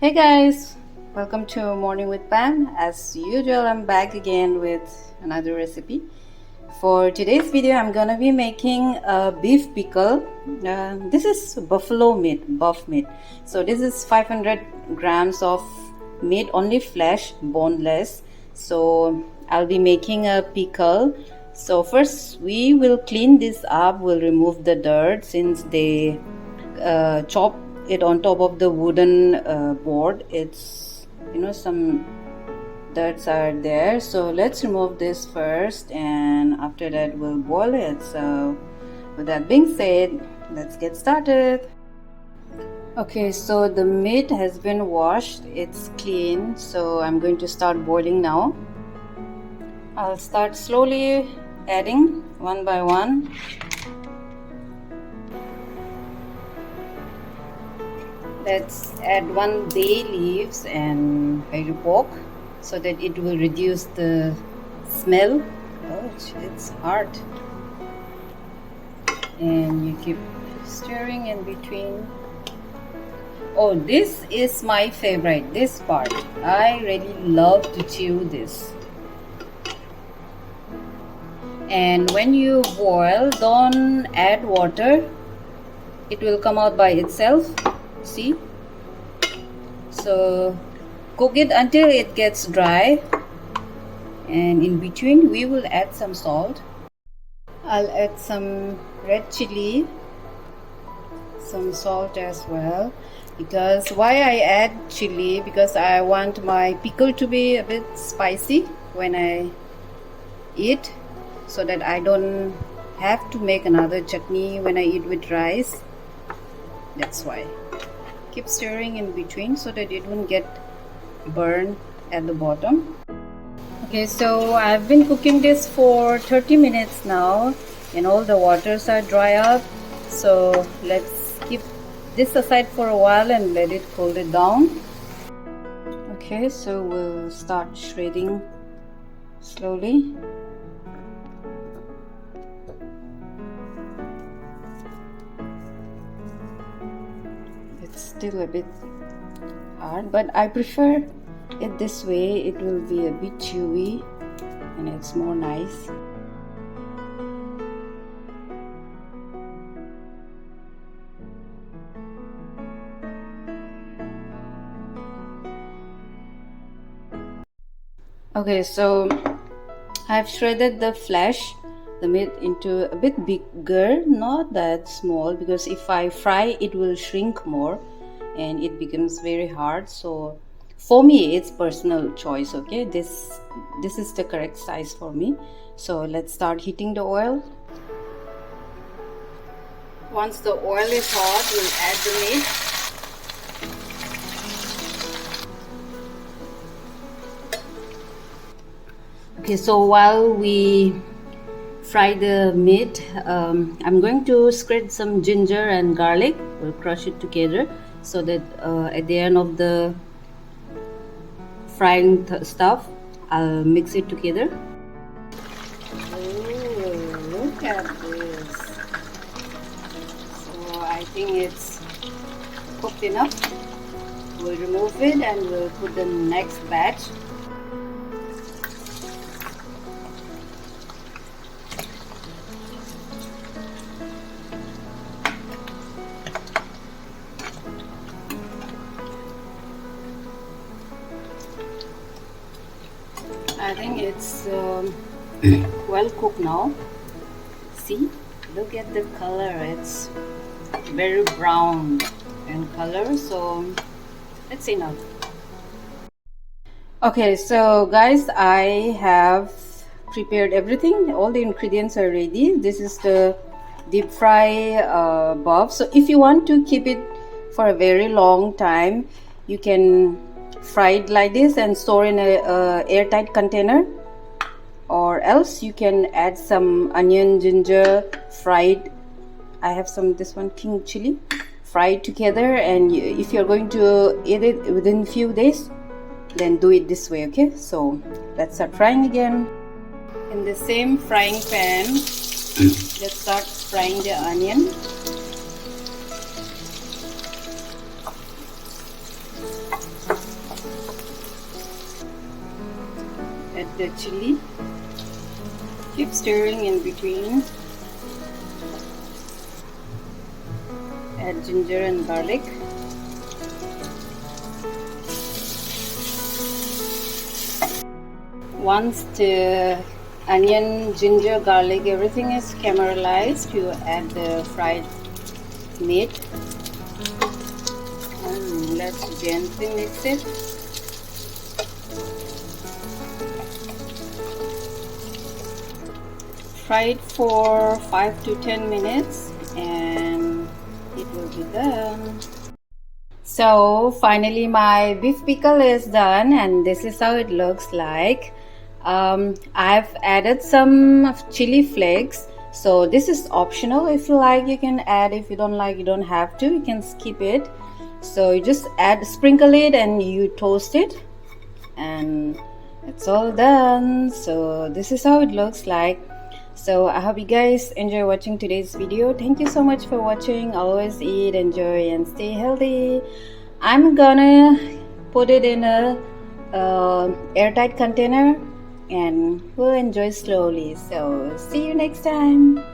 Hey guys, welcome to Morning with Pam. As usual, I'm back again with another recipe. For today's video, I'm gonna be making a beef pickle. This is buffalo meat, buff meat. So this is 500 grams of meat, only flesh, boneless. So I'll be making a pickle. So first we will clean this up. We'll remove the dirt since they chop it on top of the wooden board. It's some dirts are there, so let's remove this first and after that we'll boil it. So with that being said, let's get started. Okay, so the meat has been washed, it's clean, so I'm going to start boiling now. I'll start slowly adding one by one. Let's add 1 bay leaves and curry pork so that it will reduce the smell. Oh, it's hard. And you keep stirring in between. Oh, this is my favorite, this part. I really love to chew this. And when you boil, don't add water. It will come out by itself. See, so cook it until it gets dry, and in between we will add some salt. I'll add some red chili, some salt as well, because why I add chili, because I want my pickle to be a bit spicy when I eat, so that I don't have to make another chutney when I eat with rice. That's why. Keep stirring in between so that it won't get burned at the bottom. Okay, so I've been cooking this for 30 minutes now and all the waters are dry up. So let's keep this aside for a while and let it cool it down. Okay, so we'll start shredding slowly. Still a bit hard, but I prefer it this way. It will be a bit chewy and it's more nice. Okay, so I've shredded the flesh, the meat, into a bit bigger, not that small, because if I fry it will shrink more and it becomes very hard. So for me, it's personal choice. Okay, this is the correct size for me. So let's start heating the oil. Once the oil is hot, we'll add the meat. Okay, so while we fry the meat, I'm going to shred some ginger and garlic. We'll crush it together so that at the end of the frying stuff, I'll mix it together. Oh, look at this. So I think it's cooked enough. We'll remove it and we'll put the next batch. I think it's well cooked now. See, look at the color. It's very brown in color, so that's enough. Okay, so guys, I have prepared everything. All the ingredients are ready. This is the deep fry buff. So if you want to keep it for a very long time, you can fry it like this and store in a airtight container, or else you can add some onion, ginger, fried. I have some, this one, king chili, fried together, and if you're going to eat it within a few days, then do it this way. Okay, so let's start frying again. In the same frying pan, let's start frying the onion. the chili. Keep stirring in between. Add ginger and garlic. Once the onion, ginger, garlic, everything is caramelized, you add the fried meat and let's gently mix it. Fry it for 5 to 10 minutes and it will be done. So finally my beef pickle is done and this is how it looks like. I've added some chili flakes, so this is optional. If you like you can add, if you don't like you don't have to, you can skip it. So you just sprinkle it and you toast it and it's all done. So this is how it looks like. So I hope you guys enjoy watching today's video. Thank you so much for watching. Always eat, enjoy and stay healthy. I'm gonna put it in a airtight container and we'll enjoy slowly. So see you next time.